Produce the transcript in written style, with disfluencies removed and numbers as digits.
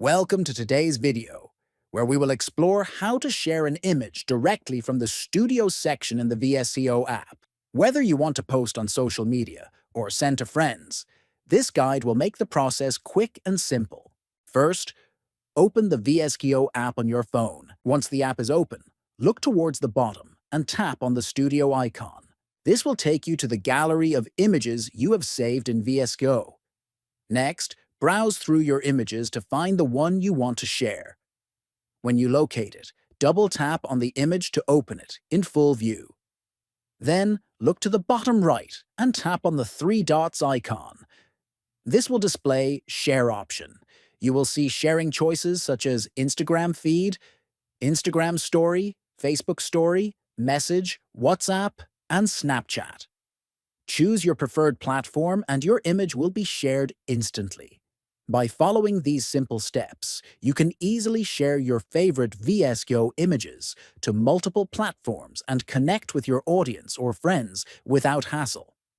Welcome to today's video, where we will explore how to share an image directly from the Studio section in the VSCO app. Whether you want to post on social media or send to friends, this guide will make the process quick and simple. First, open the VSCO app on your phone. Once the app is open, look towards the bottom and tap on the Studio icon. This will take you to the gallery of images you have saved in VSCO. Next, browse through your images to find the one you want to share. When you locate it, double-tap on the image to open it in full view. Then, look to the bottom right and tap on the three dots icon. This will display Share option. You will see sharing choices such as Instagram feed, Instagram story, Facebook story, message, WhatsApp, and Snapchat. Choose your preferred platform and your image will be shared instantly. By following these simple steps, you can easily share your favorite VSCO images to multiple platforms and connect with your audience or friends without hassle.